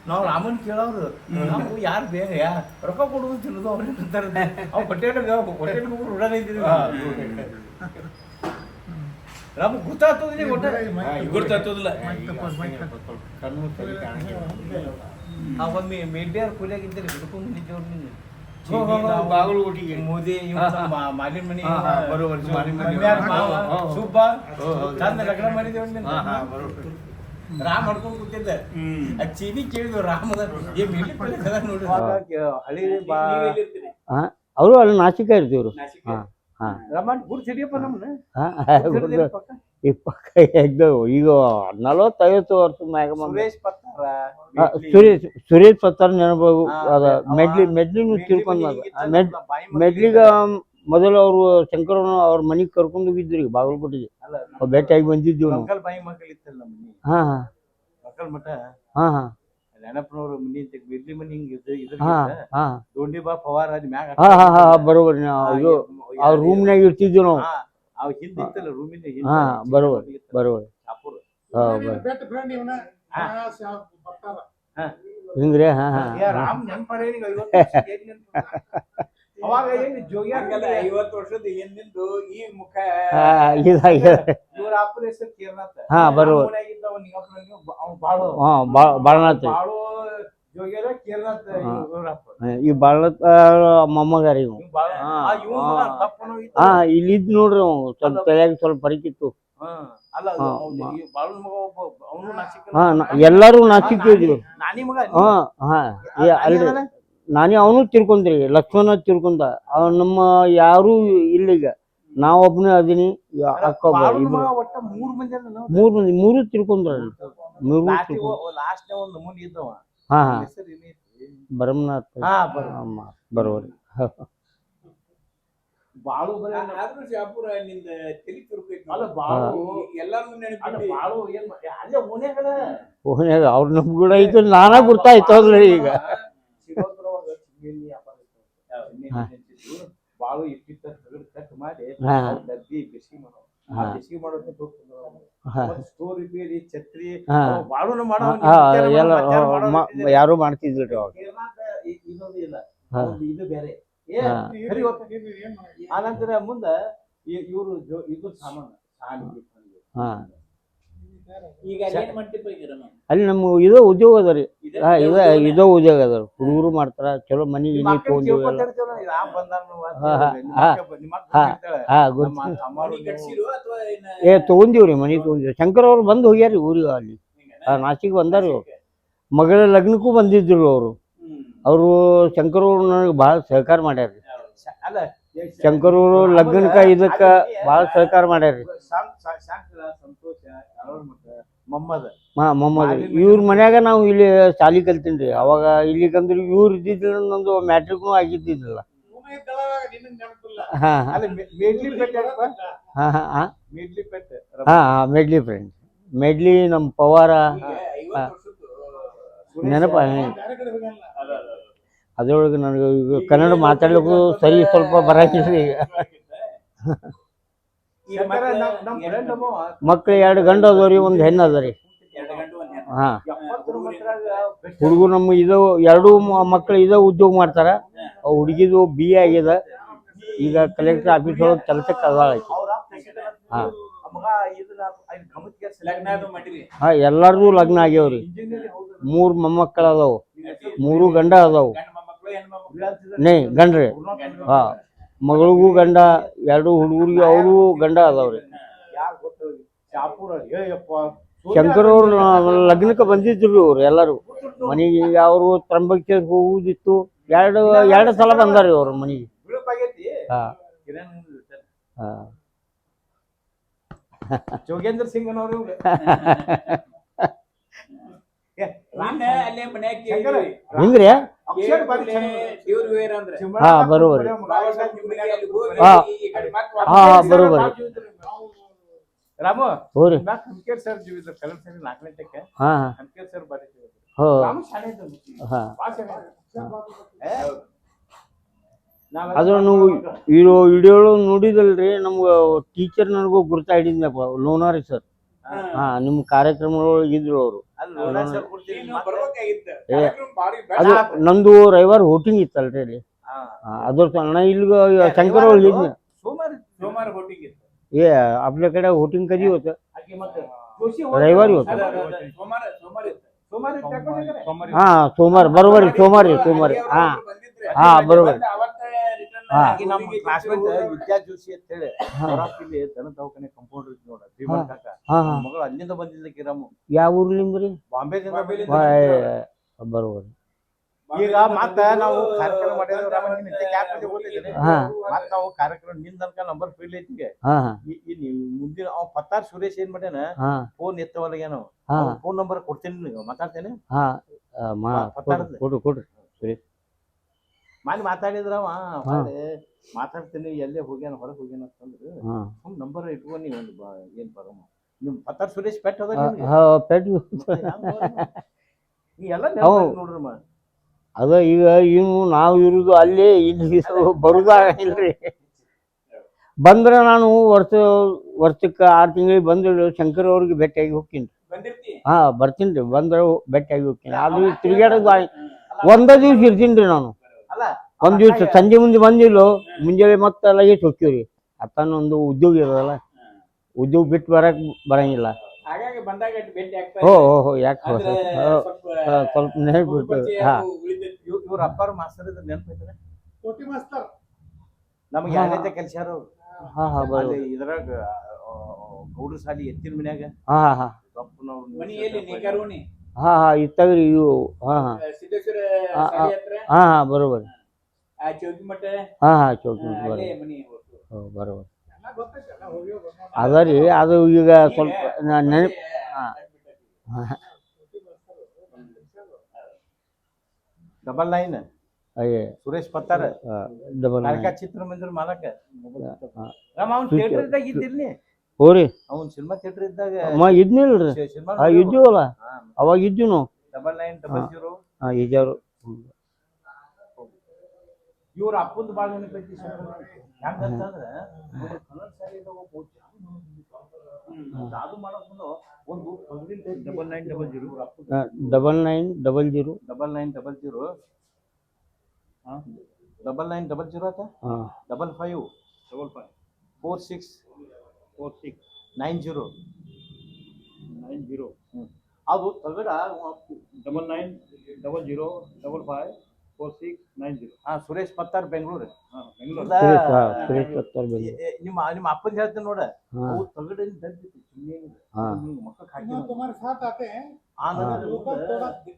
ನಾವು ರಾಮನ್ ಕೇಳೋರು ನಾವು ಯಾರು ಬೇರೆ ರೊಕ್ಕ ಕೊಡುವುದು ತಿನ್ನೋದು ಅವ್ರಿಗೆ ತಿಂತಾರೆ. ಅವ್ ಹೊಟ್ಟೆ ಉಡಾನ ಇದ್ದೀವಿ. ರಾಮ ಗೊತ್ತಾಗ್ತದೆ ಗೊತ್ತಾಗ್ತದಿಲ್ಲ. ಒಮ್ಮೆ ಮೇಟಿಯವ್ರ ಕೂಲಿಯಾಗಿದ್ದರೆ ಹಿಡ್ಕೊಂಡು ನಿಂತಿವ್ರು ನೀನು. ಬಾಗಲಕೋಟೆಗೆ ಮೋದಿ ಮಾಲಿನ ಮನಿ ಸುಬ್ಬ ಚಂದ ಲಗ್ನ ಮಾಡಿದೇವ್. ರಾಮ್ ಹೊಡ್ಕೊಂಡ್ ಕೂತಿದ್ದ. ಆ ಚೀನಿ ಕೇಳಿದ್ವು ರಾಮದ ನೋಡಿ. ಅವರು ಅಲ್ಲಿ ನಾಸಿಕ ಇರ್ತೀವ್ರು. ರಮಣ್ ಗುಡ್ ಸಿಡಿಯಪ್ಪ ನಮ್ನ ಈ ಪಕ್ಕ ಈಗ 40-50 ವರ್ಷ ಮ್ಯಾಗ ಸುರೇಶ್ ಪತ್ತಾರ್ ನೆನಪು. ಅದ ಮೆಡ್ಲಿನೂ ತಿಳ್ಕೊಂಡ್ ಮೆಡ್ಲಿಗ ಮೊದಲು ಅವರು ಶಂಕರನ ಅವ್ರ ಮನಿಗ್ ಕರ್ಕೊಂಡು ಹೋಗಿದ್ರಿ ಬಾಗಲಕೋಟೆಗೆ. ಭೇಟಿಯಾಗಿ ಬಂದಿದ್ದೀವಿ ನಾವು. ಹಾ ಹಾ ಮಕ್ಕಳ ಮಠ ಹಾ ಹಾ ನೆನಪನವ್ರ ಮನಿ ಬಿರ್ಲಿ ಮನಿ ಹಿಂಗ ಹಾ ಹಾ ದೊಂಡಿ ಬಾ ಪವಾರ ಅಲ್ಲಿ ಮ್ಯಾಗ. ಹಾ ಹಾ ಹಾ ಬರೋಬರಿ. ನಾವು ಅವ್ರ ರೂಮ್ನಾಗ ಇರ್ತಿದ್ವಿ ನಾವು. ಅವ್ ಹಿಂದೆ ಇತ್ತಲ್ಲ ರೂಮಿನ ಹಾ ಬರೋಬರಿ. ಹಿಂಗ್ರಿ. ಹಾ ಹಾ ರಾಮ್ ನೆನಪಾರ ಅವಾಗ ಏನ್ ಜೋಗಿ ಆಗಲ್ಲ 50 ವರ್ಷದ ಹಿಂದಿಂದು ಈ ಮುಖ ಇವ್ರ ಅಪ್ಪನ ಹೆಸರು ಕೇರ್ನಾಥ್. ಹಾ ಬರೋಬರಿ. ಬಾಳನಾಥ್ ಬಾಳು ಜೋಗ್ಯಾರ ಕೇರ್ನಾಥ್ ಈ ಬಾಳನಾಥ್ ಮೊಮ್ಮಗಾರಿ. ಹಾ ಇಲ್ಲಿದ್ ನೋಡ್ರಿ ಸ್ವಲ್ಪ ತಲೆಯಾಗ ಸ್ವಲ್ಪ ಪರಿಕಿತ್ತು. ಹಾ ಎಲ್ಲಾರು ನಾಚಿಕ್ಕಿದ್ವಿ. ಹಾ ಹಾ ಅಲ್ರಿ ನಾನೇ ಅವನು ತಿರ್ಕೊಂಡ್ರಿ. ಲಕ್ಷ್ಮಣ ತಿರ್ಕೊಂಡ. ನಮ್ಮ ಯಾರು ಇಲ್ಲಿಗ ನಾವೊಬ್ಬನೇ ಅದೀನಿ. ಅಕ್ಕ ಮೂರು ತಿರ್ಕೊಂಡ್ರ. ಹಾ ಹಾ ಬ್ರಹ್ಮನಾಥ್ ಬರೋಬರಿ. ಬಾಳು ಶಾಪುರ ನಿಂದ ತಲಿ ಓನ್ಯಾಗ ಅವ್ರ ನಮ್ ಕೂಡ ಐತಿ. ನಾನಾ ಗುರ್ತಾಯ್ತಲ್ರಿ ಈಗ. ಬಾಳು ಇಟ್ಟಿಟ್ಟ ಕಟ್ ಮಾಡಿ ಡಬ್ಬಿ ಬಿಸಿ ಮಾಡೋದು ಸ್ಟೋರ್ ರಿಪೇರಿ ಛತ್ರಿ ಬಾಳುನು ಯಾರು ಮಾಡ್ತಿದ್ರಿ ಅವಾಗ. ಇನ್ನೊಂದು ಇಲ್ಲ ಇದು ಬೇರೆ. ಆನಂತರ ಮುಂದ ಇವರು ಇದು ಸಾಮಾನು ಈಗ ಅಲ್ಲಿ ನಮ್ಮ ಇದೋ ಉದ್ಯೋಗ ಅದ ರೀ. ಇದೋ ಉದ್ಯೋಗ ಅದ. ಹುಡುಗರು ಮಾಡ್ತಾರ ಚಲೋ ಮನಿ ಗಿನಿ ತಗೊಂಡು ತಗೊಂಡಿವ್ರಿ. ಮನಿ ತಗೊಂಡಿವ್ರಿ. ಶಂಕರ್ ಅವ್ರು ಬಂದು ಹೋಗ್ಯಾರಿ ಊರಿಗೆ. ಅಲ್ಲಿ ನಾಸಿಕ್ ಬಂದಾರಿ. ಮಗಳ ಲಗ್ನಕ್ಕೂ ಬಂದಿದ್ರು ಅವರು. ಅವರು ಶಂಕರ್ ಅವ್ರು ನನಗೆ ಭಾಳ ಸಹಕಾರ ಮಾಡ್ಯಾರ್ರಿ. ಶಂಕರ್ ಅವರು ಲಗ್ನಕ್ಕ ಇದಕ್ಕ ಭಾಳ ಸಹಕಾರ ಮಾಡ್ಯಾರ್ರಿ. ಮೊಮ್ಮದ್ ಇವ್ರ ಮನ್ಯಾಗ ನಾವು ಇಲ್ಲಿ ಶಾಲಿ ಕಲ್ತೀನ್ರಿ. ಅವಾಗ ಇಲ್ಲಿ ಕಂದ್ರೆ ಇವ್ರು ಇದ್ದಿದ್ದಿಲ್ಲ. ನಂದು ಮ್ಯಾಟ್ರಿಕ್ನು ಆಗಿದ್ದಿದ್ದಿಲ್ಲ. ಹಾ ಅಲ್ಲಿ ಮೇಡ್ಲಿ ಪೆಟ್ ಯಾರಪ್ಪ? ಹಾ ಹಾ ಹಾ ಮೇಡ್ಲಿ ಪೆಟ್ ಹಾ ಮೆಡ್ಲಿ ಫ್ರೆಂಡ್ ಮೆಡ್ಲಿ ನಮ್ಮ ಪವಾರ ನೆನಪ ಅದ್ರೊಳಗೆ ನನಗೆ ಈಗ ಕನ್ನಡ ಮಾತಾಡ್ಲಿಕ್ಕೂ ಸರಿ ಸ್ವಲ್ಪ ಬರಾಕಿಲ್ರಿ ಈಗ ಮಕ್ಳು 2 ಗಂಡು ಅದಾವ್ರಿ 1 ಹೆಣ್ಣು ಅದ ರೀ ಹಾ ಹುಡುಗರು ನಮ್ಮ ಇದು 2 ಮಕ್ಳು ಇದ ಉದ್ಯೋಗ ಮಾಡ್ತಾರ ಹುಡುಗಿದು BA ಆಗ್ಯದ ಈಗ ಕಲೆಕ್ಟರ್ ಆಫೀಸ್ ಒಳಗೆ ಕೆಲಸಕ್ಕೆ ಅದಾಳ ಆಕಿ ಹಾ ಹಾ ಎಲ್ಲಾರ್ದು ಲಗ್ನ ಆಗ್ಯಾವ್ರಿ 3 ಮೊಮ್ಮಕ್ಕಳು ಅದಾವು 3 ಗಂಡ ಅದಾವು ಗಂಡ್ರಿ ಹಾ ಮಗಳಿಗೂ ಗಂಡ 2 ಹುಡುಗರಿಗೆ ಅವರು ಗಂಡ ಅದಾವ್ರಿ ಶಂಕರ್ ಅವ್ರು ಲಗ್ನಕ್ಕೆ ಬಂದಿದ್ರು ಅವ್ರು ಎಲ್ಲರೂ ಮನೆಗೆ ಅವರು ತ್ರಂಬಕೇಶ್ವರ ಹೋಗುದಿತ್ತು 2 ಸಲ ಬಂದಾರಿ ಅವ್ರ ಮನೆಗೆ ಹಾ ಹಾ ಜೋಗೇಂದ್ರ ಸಿಂಗ್ ಅನ್ನೋರು ಹಿಂಗ್ರಿ ಹಾ ಬರೋಬರಿ ಹಾ ಹಾ ಬರೋಬರಿ ರಾಮು ಹೋರಿ ಹಂಕೇರ್ ಸರ್ ಜೀವಿದ್ರು ಕಲರ್ ಸರ್ 4ನೇ ಟಕ್ಕೆ ಹಾ ಹಂಕೇರ್ ಸರ್ ಬಾರಿ ಹೋ ರಾಮು ಶಾನೆ ಇದ್ದನು ಹಾ ಅದು ನೀವು ವಿಡಿಯೋ ನೋಡಿದಲ್ರಿ ನಮ್ಗೆ ಟೀಚರ್ ನನಗೂ ಗುರ್ತಾ ಹಿಡಿದ್ನಪ್ಪ ಲೋನಾರಿ ಸರ್ ಹಾ ನಿಮ್ಮ ಕಾರ್ಯಕ್ರಮದೊಳಗೆ ಇದ್ರು ಅವರು ಅದು ನಂದು ರವಿವಾರ ಹೋಟಿಂಗ್ ಇತ್ತಲ್ರಿ ಅಲ್ಲಿ ಅದ್ರ ನಾ इल्ग शंकर इल्ग सोमवार होटिंग इತ್ತು ये आपल्या कडे होटिंग कधी होतं रविवारी होतं हा सोमवार बरोबर सोमवारी हा हा बरोबर ಹಾ ನಮ್ಮ ಕ್ಲಾಸ್ಮೇಟ್ ವಿದ್ಯಾ ಜೋಶಿ ಅಂತ ಹೇಳಿ ಇಲ್ಲಿ ದನ ದವಾಖಾನೆ ಕಂಪೌಂಡರ್ ಇತ್ತು ನೋಡ ಭೀಮನ್ ಕಾಕ ಮಗಳು ಅಲ್ಲಿಂದ ಬಂದಿದ್ದಕ್ಕೆ ರಾಮು ಯಾವ ಊರ್ಲಿಂದ್ರಿ ಬಾಂಬೆದಿಂದ ಬರೋಬರ್ ಈಗ ಮತ್ತ ನಾವು ಕಾರ್ಯಕ್ರಮ ಮಾಡಿದ್ವಿ ರಾಮ ನಿನ್ನ ಯಾಕೆ ಬಂದಿ ಗೊತ್ತಿದ್ದೀನಿ ಮತ್ತ ನಾವು ಕಾರ್ಯಕ್ರಮ ನಿನ್ನ ತನಕ ನಂಬರ್ ಫೀಲ್ ಐತಿಗೆ ಇಲ್ಲಿ ಮುಂದಿನ ಅವ ಪತ್ತಾರ್ ಸುರೇಶ್ ಏನ್ ಮಾಡ್ಯಾನ ಫೋನ್ ಎತ್ತವಲ್ಲ ಏನೋ ಫೋನ್ ನಂಬರ್ ಕೊಡ್ತೀನಿ ಮಾತಾಡ್ತೇನೆ ಕೊಡ್ರಿ ಸುರೇಶ್ ಮಾಲಿ ಮಾತಾಡಿದ್ರವ ಮಾತಾಡ್ತೀನಿ ಎಲ್ಲೇ ಹೋಗ್ಯಾನ ಹೊರಗೆ ಹೋಗ್ಯಾನ ಅಂತಂದ್ರೆ ಸುಮ್ ನಂಬರ್ ಇಟ್ಕೊಂಡು ನೀವು ಏನ್ ಬರಮ್ಮ ನಿಮ್ ಪತ್ತಾರ್ ಸುರೇಶ್ ಪೆಟ್ ಅದ ಎಲ್ಲ ನೋಡ್ರಮ್ಮ ಅದ ಈಗ ಇನ್ನು ನಾವು ಇರುದು ಅಲ್ಲೇ ಇಲ್ಲಿ ಬರುದಾಗಿಲ್ರಿ ಬಂದ್ರೆ ನಾನು ವರ್ಷಕ್ಕೆ 6 ತಿಂಗಳಿಗೆ ಬಂದ್ರೆ ಶಂಕರ್ ಅವ್ರಿಗೆ ಭೇಟಿಯಾಗಿ ಹೋಗ್ತೀನಿ ಹಾ ಬರ್ತೀನಿ ರೀ ಬಂದ್ರೆ ಭೇಟಿಯಾಗಿ ಹೋಗ್ತೀನಿ ಅದು ತಿರುಗಾಡೋದು ಒಂದೇ ದಿವ್ಸ ಇರ್ತೀನಿ ರೀ ನಾನು ಒಂದ್ ದಿವ್ಸ ಸಂಜೆ ಮುಂದೆ ಬಂದಿಲ್ಲ ಮುಂಜಾನೆ ಮತ್ತೆ ಲಗೇಜ್ ಹೋಗ್ತೀವ್ರಿ ಅತ್ತನ ಒಂದು ಉದ್ಯೋಗ ಇರೋದಲ್ಲ ಉದ್ಯೋಗ ಬಿಟ್ಟು ಬರಂಗಿಲ್ಲ ಹೋ ಯಾಕೆ ಸ್ವಲ್ಪ ನೆನಪಿಟ್ಟು ಹಾ ಇವ್ರ ಅಪ್ಪಾರ ಮಾಸ್ತರ್ ಇದ್ರ ನೆನಪೈತಾರೆ ನಮ್ಗೆ ಯಾರೈತೆ ಕೆಲ್ಸಾರ ಅವ್ರು ಇದ್ರಾಗ ಗೌಡ್ರ ಸಾಲಿ ಎತ್ತಿನ ಮನ್ಯಾಗ ಹಾ ಹಾ ಇತ್ತಾಗ್ರಿ ಇವು ಹಾ ಹಾ ಬರೋಬರ್ ಹಾ ಚೌಕಿ ಮಠ ಬರೋಬರ್ ಅದ ರೀ ಅದು ಈಗ ಸ್ವಲ್ಪ ನೆನಪು $9 ಅಯ್ಯೇ ಸುರೇಶ್ ಪತ್ತಾರ $9 ಚಿತ್ರಮಂದಿರ ಮಾಲಕ ಅವ್ನ ಥಿಯೇಟರ್ ಇದ್ದಾಗ ಇದ್ದಿರ್ಲಿ ಹೋರಿ ಅವ್ನ ಸಿನಿಮಾ ಥಿಯೇಟರ್ ಇದ್ದಾಗ ಇದ್ನಿಲ್ರಿ ಇದ್ದೀವಲ್ಲ ಅವಾಗ ಇದ್ದೀವಿ ನಾವು 9900 ಇದ್ಯಾವ್ರು ಇವ್ರ ಅಪ್ಪಂದು ಬಾಳ ನೆನಪೈತಿ ಹೆಂಗಂತಂದ್ರ ಅದು ಮಾಡೋದು ಒಂದು 9900 $9900 ಆತ 55 46 90 ಅದು ತಗಡ 9900554690 ಸುರೇಶ್ ಪತ್ತಾರ್ ಬೆಂಗಳೂರು ನಿಮ್ಮ ಅಪ್ಪನ ಹೇಳ್ತೇನೆ ನೋಡ ಅವು ತಗಡಿನ ದಂತಿತ್ತು ಮಕ್ಕಳಿಗೆ ಹಾಕಿ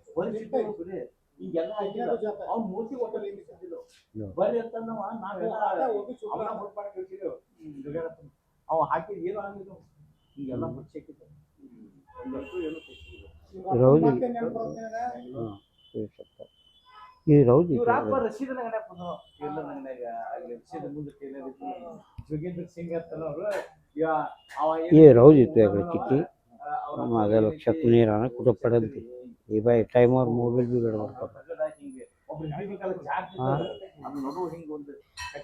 ಈಗೆಲ್ಲ ಅವ್ನ ಮೂರ್ತಿ ಹೋಟೆಲ್ ಬರ್ರಿ ಅಂತ ಅವ ಹಾಕಿದ್ ಏನು ಆಗಿಲ್ಲ ಈಗೆಲ್ಲ ಮುಚ್ಚಿಕ್ಕಿತ್ತು ಒಂದಷ್ಟು ಏನು ಈ ರೌದಿ ಇವ್ರ ಅಪ್ಪ ರಶೀದನ ಅಂಗಡ್ಯಾಗ ಕುಂದ್ರು ಟೇಲರ್ ಅಂಗಡ್ಯಾಗ ಅಲ್ಲಿ ರಶೀದ್ ಮುಂದೆ ಟೇಲರ್ ಇತ್ತು ಜೋಗೇಂದ್ರ ಸಿಂಗ್ ಅಂತನ ಅವರು ಈ ರೌದಿ ಇತ್ತು ಯಾಕಡೆ ಕಿತ್ತಿ माझ्या लक्षात नाही राहणार कुठं पडेल ते हे बाय टाईमवर मोबाईल बी गडबड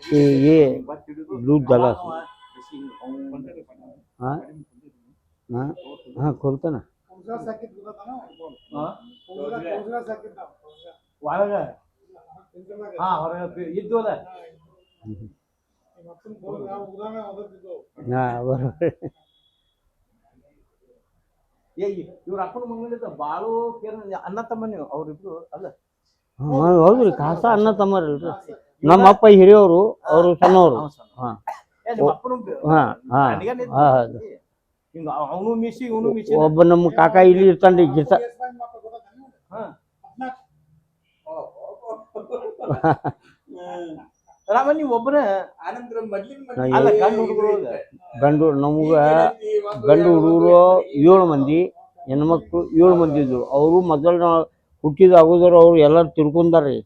ते हे लूज झाला हां हां हां खोलतं ना ಒಳಗ ಹಾ ಹೊರಗೆ ಇದ್ವಲ್ಲ हां बरोबर ಇವ್ರ ಅಪ್ಪನ ಮಗನಿದ್ದ ಬಾಳು ಅಣ್ಣ ತಮ್ಮ ನೀವು ಅವ್ರಿಬ್ರು ಅಲ್ಲ ಹೌದ್ರಿ ಕಾಸ ಅಣ್ಣ ತಮ್ಮರಲ್ರಿ ನಮ್ಮ ಅಪ್ಪ ಹಿರಿಯವರು ಅವರು ಸಣ್ಣವರು ಹಾಂ ಅಪ್ಪನು ಹಾಂ ಹಾಂ ಅವನು ಮಿಸಿ ಇವನು ಮಿಸಿ ಒಬ್ಬ ನಮ್ಮ ಕಾಕ ಇಲ್ಲಿ ಇರ್ತಾನ್ರಿ ಗಿರ್ಸ ರಾಮ ನೀವು ಒಬ್ಬರ ಗಂಡು ನಮ್ಗ ಗಂಡು ಹುಡುಗರು 7 ಮಂದಿ ಹೆಣ್ಮಕ್ಳು 7 ಮಂದಿ ಇದ್ರು ಅವರು ಮೊದಲು ಹುಟ್ಟಿದ ಆಗೋದವ್ರು ಅವ್ರು ಎಲ್ಲರೂ ತಿರ್ಕೊಂಡಾರ್ರಿ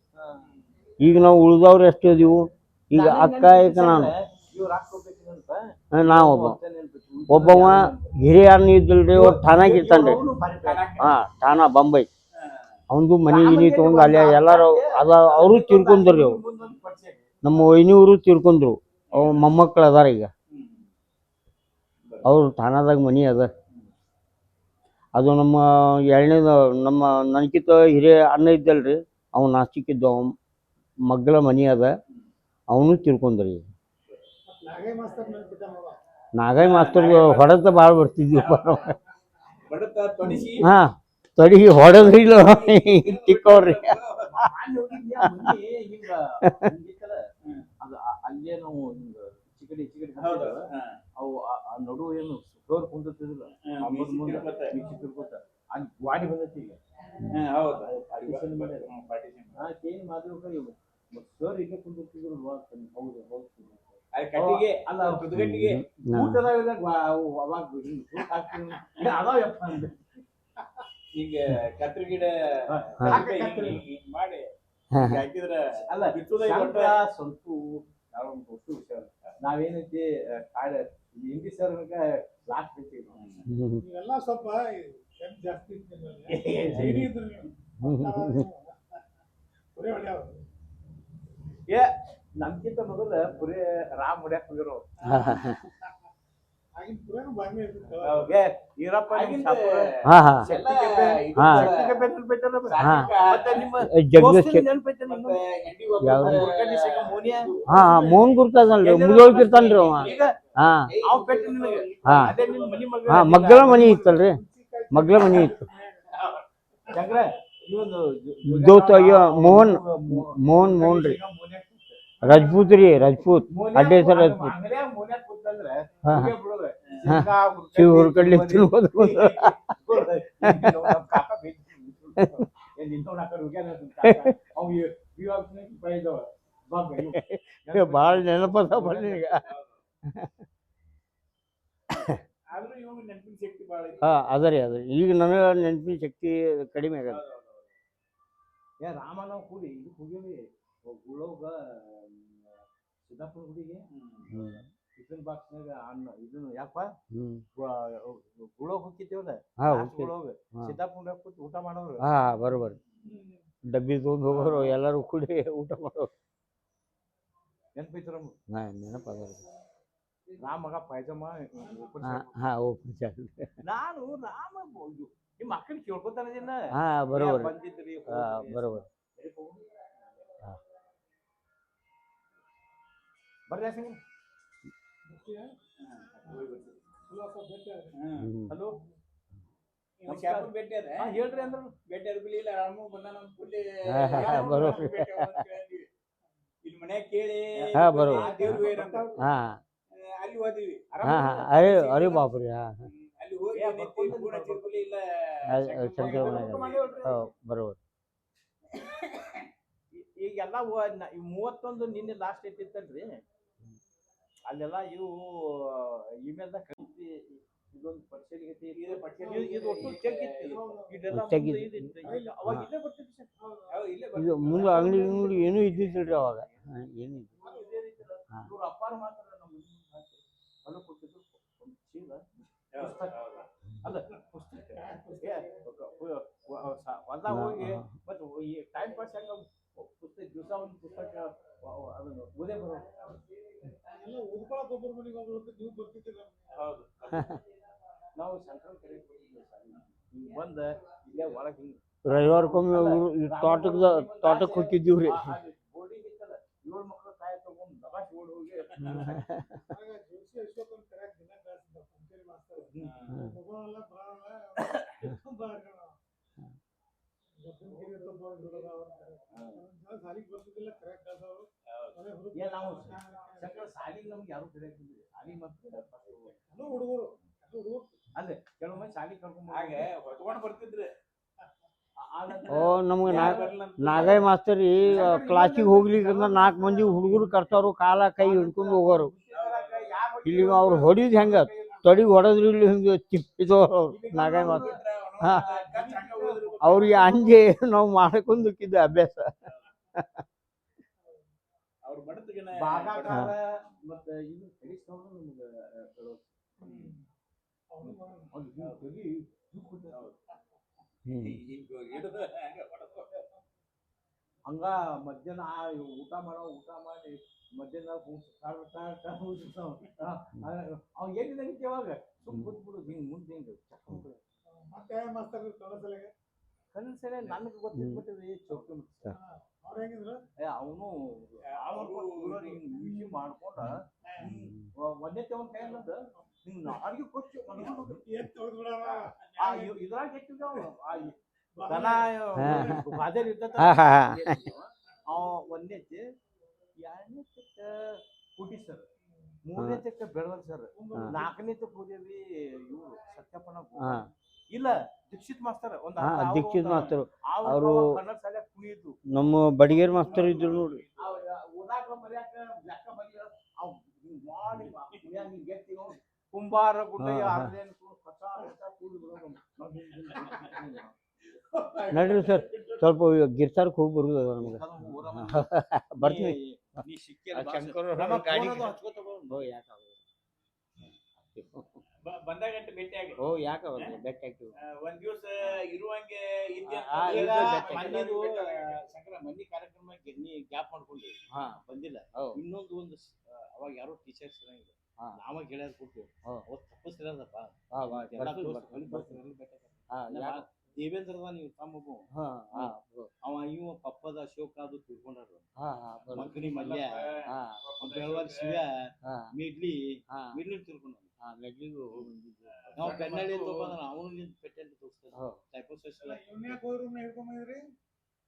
ಈಗ ನಾವು ಉಳ್ದವ್ರು ಎಷ್ಟು ಇದೀವು ಈಗ ಅಕ್ಕ ಈಗ ನಾವು ಒಬ್ಬವ ಹಿರಿಯರ್ನ ಇದ್ದಿಲ್ರಿ ಅವ್ರು ಠಾಣಾಗ ಇರ್ತಾನ್ರಿ ಹಾಂ ಠಾಣಾ ಬಾಂಬೈ ಅವನದು ಮನೆ ಗಿನಿ ತೊಗೊಂಡು ಅಲ್ಲಿ ಎಲ್ಲಾರು ಅದ ಅವರು ತಿರ್ಕೊಂಡ್ರಿ ಅವ್ರು ನಮ್ಮ ವೈನಿಯವರು ತಿರ್ಕೊಂಡ್ರು ಅವು ಮೊಮ್ಮಕ್ಕಳು ಅದಾರ ಈಗ ಅವ್ರು ಠಾಣಾದಾಗ ಮನೆ ಅದ ಅದು ನಮ್ಮ ಎರಡನೇದು ನಮ್ಮ ನನಗಿಂತ ಹಿರಿಯ ಅಣ್ಣ ಇದ್ದಲ್ರಿ ಅವ್ನು ನಾಚಿಕಿದ್ದ ಮಗ್ಗಳ ಮನೆ ಅದ ಅವನು ತಿರ್ಕೊಂಡ್ರಿ ನಾಗೈ ಮಾಸ್ತರ್ ಹೊಡೆತ ಭಾಳ ಬರ್ತಿದ್ವಿ ಹಾಂ ತಡಿಗೆ ಹೊಡೆದ್ರಿಲ್ಲ ಚಿಕ್ಕವ್ರಿ ಅಲ್ಲೇ ನಾವು ಚಿಕಡಿ ಅವು ನಡು ಏನು ಡೋರ್ ಕುಂದಿರ್ತಿದಿಲ್ಲ ಅಲ್ಲಿ ಗಾಡಿ ಬಂದೈತಿ ಈಗ ಸರ್ ಇಲ್ಲೇ ಕುಂದಿರ್ತಿದ್ರು ಹೌದು ಕಟ್ಟಿಗೆ ಅಲ್ಲ ತುದುಗಟ್ಟಿಗೆ ಊಟದಾಗ ಅವಾಗ ಅದಾವಪ್ಪ ಅಂದ್ರೆ ಈಗ ಕತ್ರಿ ಗಿಡ ಮಾಡಿ ಹಾಕಿದ್ರ ಅಲ್ಲ ಸ್ವಲ್ಪ ನಾವೇನೈತಿ ಕಾಳೆ ಹಿಂದಿ ಸರ್ ಲಾಸ್ಟ್ ಇವೆಲ್ಲ ಸ್ವಲ್ಪ ಜಾಸ್ತಿ ಏ ನಮ್ಗಿಂತ ಮೊದಲ ಪುರಿ ರಾಮ್ ಹೊಡ್ಯಾಕ್ ಹೋಗಿರೋ ಮೋಹನ್ ಗುರ್ತದಲ್ರಿ ಮುಗಿರ್ತಾನ್ರಿ ಅವ ಮಗ್ಗಳ ಮನಿ ಇತ್ತಲ್ರಿ ಮಗ್ಳ ಮನಿ ಇತ್ತು ಮೋಹನ್ ಮೋಹನ್ ಮೋಹನ್ ರೀ ರಾಜ್ಪೂತ್ ರೀ ರಾಜ್ಪೂತ್ ಅಡ್ಡೆ ಹೆಸರು ರಾಜ್ಪೂತ್ ಶಿವ ಹುರ್ಕಡ್ಲಿ ತಿನ್ಬೋದು ಭಾಳ ನೆನಪದ ಬನ್ನಿ ಈಗ ಹಾಂ ಅದರಿ ಅದ ಈಗ ನನಗೆ ನೆನಪಿನ ಶಕ್ತಿ ಕಡಿಮೆ ಆಗಲ್ಲ ರಾಮ ನಾವು ಕೂಡಿ ಇದಕ್ಕೆ ಹೋಗಿವಿ ಗುಳೋಗ ಸಿದ್ದಾಪುರ ಗುಡಿಗೆ ಟಿಫಿನ್ ಬಾಕ್ಸ್ನಾಗ ಅನ್ನ ಇದನ್ನು ಯಾಕಪ್ಪ ಗುಳೋಗ ಹೋಗಿದ್ದೇವಲ್ಲ ಗುಳೋಗ ಸಿದ್ದಾಪುರ ಕೂತು ಊಟ ಮಾಡೋರು ಬರೋಬರ್ ಡಬ್ಬಿ ತೊಗೊಂಡು ಹೋಗೋರು ಎಲ್ಲರೂ ಕೂಡಿ ಊಟ ಮಾಡೋರು ನೆನಪೈತ್ರ ನೆನಪದ ರಾಮ ಮಗ ಪಾಯ್ಜಮ್ಮ ನಾನು ರಾಮ ನಿಮ್ಮ ಅಕ್ಕನ ಕೇಳ್ಕೊತಾನೆ ಬರೋಬರ್ ಬಂದಿದ್ರಿ ಬರೋಬರ್ ಬರ್ರಿ ಹಲೋ ಭೇಟಿ ಅದ ಹೇಳ್ರಿ ಅಂದ್ರ ಭೇಟಿ ಅರ್ಬಿಲ್ಲ ರಾಮ ಬಂದ ಇಲ್ಲಿ ಮನ್ಯಾಗ ಕೇಳಿ ಅಲ್ಲಿ ಹೋದಿವಿ ಅರೆ ಬಾಪ್ರಿ ಅಲ್ಲಿ ಹೋಗಿ ಇಲ್ಲ ಬರೋಬರ್ ಈಗೆಲ್ಲ 31 ನಿನ್ನೆ ಲಾಸ್ಟ್ ಡೇಟ್ ಇತ್ತಲ್ರಿ ಅಲ್ಲೆಲ್ಲ ಇವು ಇಮೇಲ್ದಾಗ ಕಳಿಸಿ ಇದೊಂದು ಪರಿಶೀಲಿಗೆ ಇದು ಒಟ್ಟು ಚೆಕ್ ಇತ್ತು ಇದೆಲ್ಲ ಅವಾಗ ಇಲ್ಲೇ ಬರ್ತಿದ್ವಿ ಸರ್ ಇಲ್ಲೇ ಇದು ಮುಂದೆ ಅಂಗಡಿ ಏನೂ ಇದ್ದಿದ್ದಿಲ್ರಿ ಅವಾಗ ಏನು ಹಾಂ ಇವ್ರ ಅಪ್ಪಾರ ಮಾತ್ರ ನಮ್ಮ ಹೊಲ ಕೊಟ್ಟಿದ್ರು ಒಂದು ಚೀಲ ಪುಸ್ತಕ ಅಲ್ಲ ಪುಸ್ತಕ ಹೊಲ್ದಾಗ ಹೋಗಿ ಮತ್ತು ಈ ಟೈಮ್ ಪಾಸ್ ಹೆಂಗ ಪುಸ್ತಕ ದಿವಸ ಒಂದು ಪುಸ್ತಕ ಅದನ್ನು ಓದೇ ಬರೋ ಎಲ್ಲ ಓದ್ಕೊಳಕ್ ಒಬ್ಬರ ಮನೆಗೆ ಒಬ್ರು ನೀವು ಬರ್ತಿದ್ದೀರ. ಹೌದು ನಾವು ಸಂಕ್ರಾಂತಿ ಕಡೆ ಹಿಂಗೆ ಬಂದ ಇಲ್ಲೇ ಒಳಗೆ ಹಿಂಗೆ ರವಿವಾರಕ್ಕೊಮ್ಮೆ ತೋಟಕ್ಕೆ ಹೋಗಿದ್ದೀವಿ ರೀ. ಬೋರ್ಡಿಂಗ್ ಇತ್ತಲ್ಲ 7 ಮಕ್ಕಳು ಕಾಯಿ ತಗೊಂಡು ದಬಾಶ್ ಓಡಿ ಹೋಗಿ ಜೋಶಿ ಅಶೋಕನ್ ಕರೆಕ್ಟ್ ದಿನ ಕ್ಲಾಸ್ ಪಂಚಾಯತ್ ಮಾಸ್ತರ್ ಹೋಗೋಲ್ಲ ಬರಲ್ಲ ಸಾಲಿಗೆ ಬರ್ತಿದ್ದಿಲ್ಲ ಕರೆಕ್ಟ್ ಅವರು ನಾವು ಶಂಕರ ಸಾಲಿಗೆ ನಮ್ಗೆ ಯಾರು ಕರೆಯಕ್ತಿದ್ವಿ ಸಾಲಿ ಮತ್ತೆ ಹುಡುಗರು ಅಲ್ಲೇ ಕೆಲವು ಮಂದಿ ಸಾಲಿ ಕರ್ಕೊಂಡ್ ಹಾಗೆ ಹೊತ್ಕೊಂಡು ಬರ್ತಿದ್ರಿ ಓ ನಮ್ಗೆ ನಾಗೈ ಮಾಸ್ತರಿ ಕ್ಲಾಸಿಗೆ ಹೋಗ್ಲಿಕ್ಕಂದ್ರೆ 4 ಮಂದಿ ಹುಡುಗರು ಕರ್ತಾರು, ಕಾಲ ಕೈ ಹಿಡ್ಕೊಂಡು ಹೋಗೋರು. ಇಲ್ಲಿ ಅವ್ರು ಹೊಡಿದ್ ಹೆಂಗ ತೊಡಿಗೆ ಹೊಡೆದ್ರು ಇಲ್ಲಿ ಹಿಂಗೆ ಚಿಪ್ಪಿದೋ ನಾಗೈ ಮಾಸ್ತರ್. ಹಾಂ ಅವ್ರಿಗೆ ಅಂಜೆ ನಾವು ಮಾಡ್ಕೊಂಡ್ಕಿದ್ದ ಅಭ್ಯಾಸ. ಅವ್ರ ಮಡತಿಗೆ ಮತ್ತೆ ಇದು ಕಲಿಸ್ಕೊಂಡು ನಮ್ಗೆ ಹಂಗ ಮಧ್ಯಾಹ್ನ ಊಟ ಮಾಡಿ ಮಧ್ಯಾಹ್ನ ಅವ್ ಏನಿದೆ ಯಾವಾಗ ಸುಮ್ ಕೂತ್ಬಿಡುದು ಹಿಂಗ್ ಮುಂದೆ ಹಿಂಗೆ ಮತ್ತೆ ಮಾಸ್ತರ್ ಕನಸಲೆಗೆ ಕನಸಲೆ ನನಗೆ ಗೊತ್ತಿದ್ಬಿಟ್ಟಿದ್ರಿ ಚೌಕಿ ಅವ್ರು ಹೆಂಗಿದ್ರು ಅವನು ಮ್ಯೂಸಿಯಂ ಮಾಡ್ಕೊಂಡ ಒಂದೇ ತಗೊಂಡ್ ಕೈ ಅನ್ನೋದು ಹಿಂಗ್ ನಾಡಿಗೆ ಕೊಚ್ಚು ಇದ್ರಾಗ ಹೆಚ್ಚಿದ್ದಾವ ದನ ಬಾಜರ್ ಇರ್ತದ ಒಂದೇ 2ನೇ ತಕ್ಕ ಪುಟಿ ಸರ್ 3ನೇ ತಕ್ಕ ಬೆಳವಲ್ ಸರ್ 4ನೇ ತಕ್ಕ ಹೋದೇವಿ ಇವ್ರು ಸತ್ಯಪ್ಪನ ಇಲ್ಲ ದೀಕ್ಷಿತ್ ಮಾಸ್ತರ್ ದೀಕ್ಷಿತ್ ಮಾಸ್ತರ್ ಅವರು ಕನ್ನಡ ಶಾಲೆ ಕುಣಿಯಿದ್ದು ನಮ್ಮ ಬಡಿಗೇರ್ ಮಾಸ್ತರ್ ಇದ್ರು ನೋಡ್ರಿ. ಓದಾಕ ಮರ್ಯಾಕ ಲೆಕ್ಕ ಬರೀ ಅವ್ ಮಾಡಿ ಗೆತ್ತಿ ಕುಂಬಾರ ಗುಡ್ಡಯ್ಯ ಅರ್ಧೇನು ಕಸ ಕೂಡಿ ನಡ್ರಿ ಸರ್ ಸ್ವಲ್ಪ ಗಿರ್ಸಾರ್ಕ್ ಹೋಗಿ ಬರುದು ನಮ್ಗೆ ಬರ್ತೀವಿ. ಬಂದಾಗ ಭೇಟಿಯಾಗಿ ಭೇಟಿ ಆಗ್ತೀವಿ. ಒಂದ್ ದಿವಸ ಇರುವಂಗೆ ಮಂದಿ ಕಾರ್ಯಕ್ರಮ ಗ್ಯಾಪ್ ಮಾಡ್ಕೊಂಡಿ ಬಂದಿಲ್ಲ. ಇನ್ನೊಂದು ಅವಾಗ ಯಾರೋ ಟೀಚರ್ಸ್ ಇರಂಗಿಲ್ಲ, ನಾವ ಗೆಳೆಯರ್ ಕೊಡ್ತೀವಿ. ಅವತ್ತು ತಪ್ಪಿಸ್ತಿರದಪ್ಪ ದೇವೇಂದ್ರದ ನೀವು ತಮ್ಮಗು ಅವ ಇವ ಪಪ್ಪದ ಅಶೋಕ ಅದು ತಿಳ್ಕೊಂಡ್ರು. ಮಗ್ನಿ ಮಲ್ಯ ಬೆಳವಾರ ಶಿವ ಮಿಡ್ಲಿ ತಿಳ್ಕೊಂಡ ಮೆಡ್ಲಿಗೂ ನಾವು ಬೆನ್ನಳ್ಳಿ ತಗೊಂಡ್ರ ಅವನು ನಿಂತ ಪೆಟ್ಟೆಂಟ್ ತೋರಿಸ್ತಾನೆ.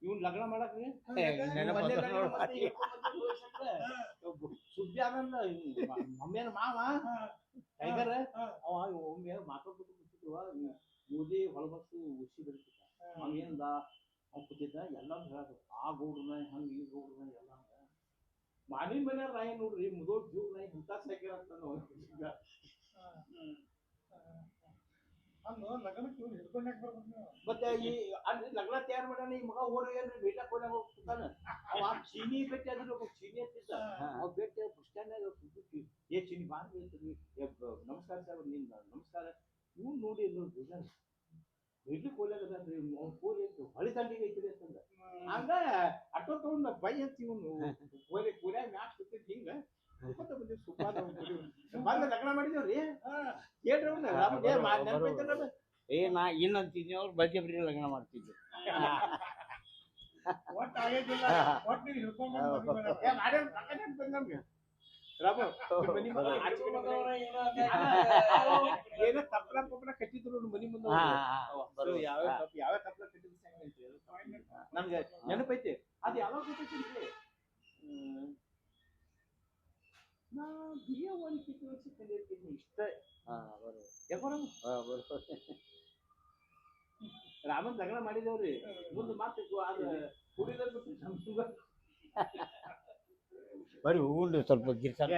ಇವ್ನ ಲಗ್ನ ಮಾಡಕ್ ಸುದ್ದಿ ಆನಂದ ಮಮ್ಮಿಯನ ಮಾವ ಟೈಗರ್ ಅವ ಒಮ್ಮೆ ಮಾತಾಡ್ಬಿಟ್ಟು ಓದಿ ಹೊಳಬಸ್ಸು ಉಸಿ ಬೆಳಿತಿದ್ದ. ಅವೇನ್ದ ಅವ್ ಕೂತಿದ್ದ ಎಲ್ಲಾರು ಹೇಳೋದು ಆ ಗೌಡ್ರನ ಹಂಗ ಈ ಗೌಡ್ರನ ಎಲ್ಲ ಮಾಡಿನ ಮನ್ಯಾರ ನಾಯಿ ನೋಡ್ರಿ ಮುದೋಡ್ ಜೀವ್ ನಾಯಿ ಇಂತ ಸಾಕಿರಂತ ಮತ್ತೆ ಈ ಅಲ್ಲಿ ಲಗ್ನ ತಯಾರು ಮಾಡ್ಯಾನ ಈ ಮಗ ಓಡಿ ಏನ್ರಿ ಬೇಟಕ್ ಹೋದಾಗ ಕೂತಾನ. ಅವ ಚೀನಿ ಭೇಟಿ ಆದ್ರು ಚೀನಿ ಅಂತಿದ್ದ. ಅವ್ ಭೇಟಿ ಬಸ್ ಸ್ಟ್ಯಾಂಡ್ ಏ ಚೀನಿ ಬಾರಿ ಹೇಳ್ತೀವಿ ನಮಸ್ಕಾರ ಸರ್ ನಿಂದ ನಮಸ್ಕಾರ. ಇವ್ನು ನೋಡಿ ಎಲ್ಲೋ ಬೇಜಾರ ಇಡ್ಲಿಕ್ಕೆ ಹೋಗ್ಲಾಗದ್ರಿ ಅವ್ನ ಕೋಲಿ ಅಂತ ಹೊಳಿ ದಂಡಿಗೆ ಐತ್ರಿ ಅಂತಂದ. ಹಂಗ ಅಟೋ ತಗೊಂಡ ಬೈ ಅಂತ ಇವನು ಕೋಲಿ ಕೋಲ್ಯಾಗ ಮ್ಯಾಚ್ ಬಿಟ್ಟಿದ್ ಹಿಂಗ ಬಂದ ಲಗ್ನ ಮಾಡಿದೇವ್ರಿ. ಹೇಳ್ರಿ ಏ ನಾ ಏನಂತಿದ್ನಿ ಅವ್ರು ಬಗ್ಗೆ ಬರೀ ಲಗ್ನ ಮಾಡ್ತಿದ್ವಿ. ಏನ ತಪ್ಪಲ ಪಪ್ಪಲ ಕಟ್ಟಿದ್ರು ಮನಿ ಮುಂದೆ ಯಾವ ತಪ್ಪಲ ಕಟ್ಟಿದ್ರು ನಮ್ಗೆ ನೆನಪೈತಿ. ಅದು ಯಾವಾಗ ಗೊತ್ತೈತಿ ನಾ ಬಿಎ 1 ವರ್ಷ ಕಲಿಯಿರ್ತೀನಿ ಇಷ್ಟ. ರಾಮನ್ ಲಗ್ನ ಮಾಡಿದೇವ್ರಿ. ಮುಂದೆ ಮತ್ತೆ ಕುಡಿದ ಬರೀ ಹೂವು ಸ್ವಲ್ಪ ಗಿರ್ಸಾರ್